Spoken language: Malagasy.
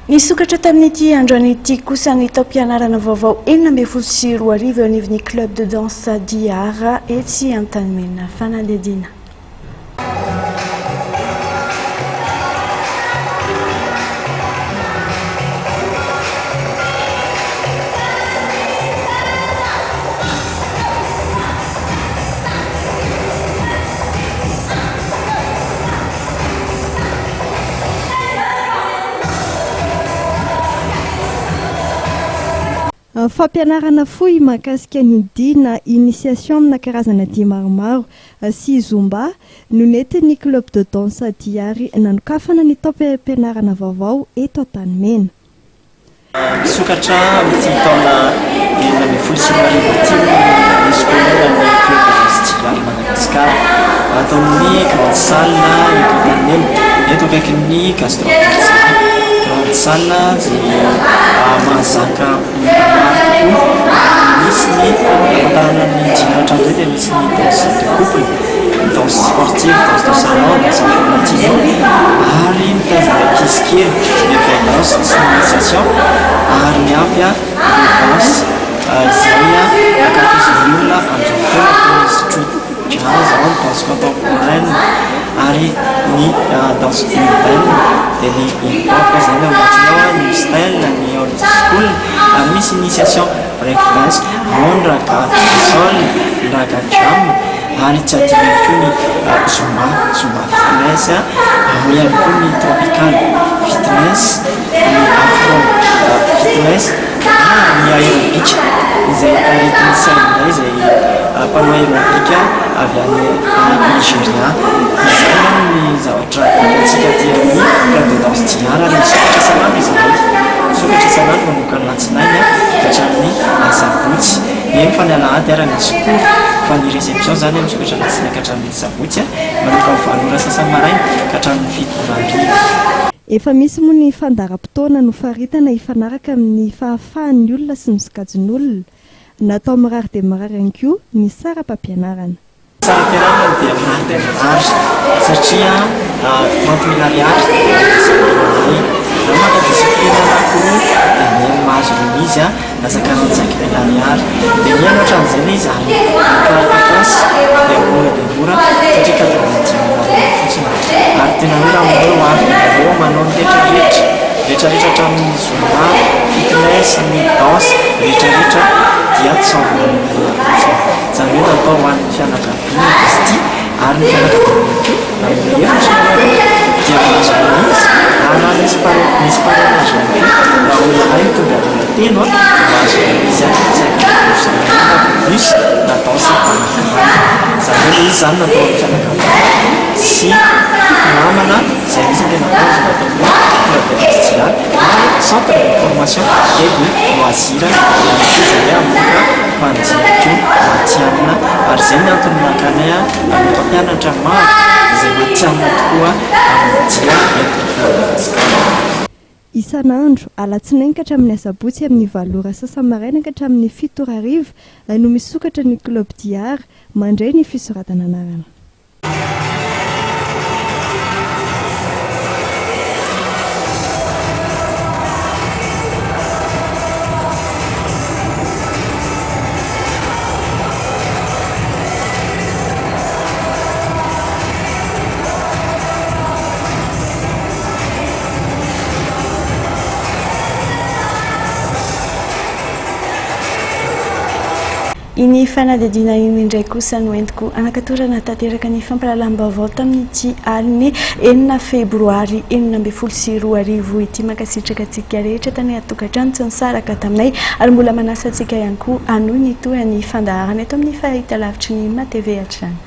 Nisokatra tamin'ity androan'ity kosa ny tao mpianarana vaovao 14 eo anivon'ny club de danse Diara etsy Antanimena. Fanadedina. Fampianarana fohy mahakasika ny dia na initiation amina karazana dia maromaro sy zumba no nentin'ny club de danse Diary nanokafana ny taom-pianarana vaovao eto Antanimena. Misokatra amin'ity taona 2024 ny scolaire amin'ny club de danse Diary Madagasikara ato amin'ny grande salle eto Antanimena eto akaikin'ny Castro grande salle izay mahazaka misy ny afatarana ny dinatra amin'izay dia misy ny danse de couple, danse sportive, danse de salon, danse informative ary mitazana ankizy kely ny danse sy initiation ary miampy ireo danse izay ankafizin'ny olona amin'izao fotoana toy ny street jazz, danse contemporaine ary ny danse urbaine dia ny hip-hop izay ny amatinao ny style, ny old school ary misy initiation break dance, mondraka, sol, raga jam ary tsy adino koa ny zumba fitness ao ihany koa ny tropical fitness, ny afro fitness ary ny aérobic izay aretin'ny sainay izay mpanao aérobic avy any Nigeria. Izay ny zavatra hitantsika dia ny club de danse Diara ary misokatra isan'andro izy ireo. Misokatra isan'andro manomboka ny latsinainy hatramin'ny sabotsy. Eny fa ny alahady ary misy cours fa ny réception zany misokatra latsinainy hatramin'ny sabotsy manomboka ny 9 ora sasa-maraina hatramin'ny 7 ora hariva. Efa misy moa ny fandaharam-potoana nofaritana hifanaraka amin'ny fahafahan'ny olona sy ny sokajin'olona natao mirary dia mirary ihany koa ny saram-pampianarana. Saram-pianarana dia mirary dia mirary satria 30 000 ariary raha maka discipline anankiroa dia mihaino mahazo izy nasakana 5 000 ariary dia mihaino ohatran'izay izy ary mikarakakasy dia mora satria 95 ariary fotsiny ary tena hoe raha mora avy nareo manao ny rehetrarehetra hatramin'ny zumba, fitness, ny danse rehetrarehetra dia 100 000 ariary izany hoe natao ho an'ny fianakaviana izy ity ary ny fianakaviana amin'ny hevitra dia mahazo izy raha misy parrainage ihany koa raha olona iray mitondra olona telo mahazo izy plus na danse izany hoe izy zany natao amin'ny fianakaviana sy namana izay anisany tena danse natao club de danse Diary ary centre de formation et de loisir izay amoka mpanjiako matianina ary izay ny antony nakanay amin'ny mpampianatra maro izay matianina tokoa amin'ny Diary eto Madagasikara. Isan'andro alatsinainy ka hatramin'ny asabotsy amin'ny 7 ora sasa-maraina ka hatramin'ny 7 ora hariva no misokatra ny club Diary mandray ny fisoratana anarana. Iny fanadidina iny indray kosa no entiko anakatorana tanteraka ny fampahalalam-baovao tamin'ity aliny 9 febroary 2022 ity makasitraka antsika rehetra tany atokantrano tsy nisaraka taminay ary mbola manasa antsika ihany koa anohy ny toy ny fandaharana eto amin'ny fahitalavitry ny MATV hatrany.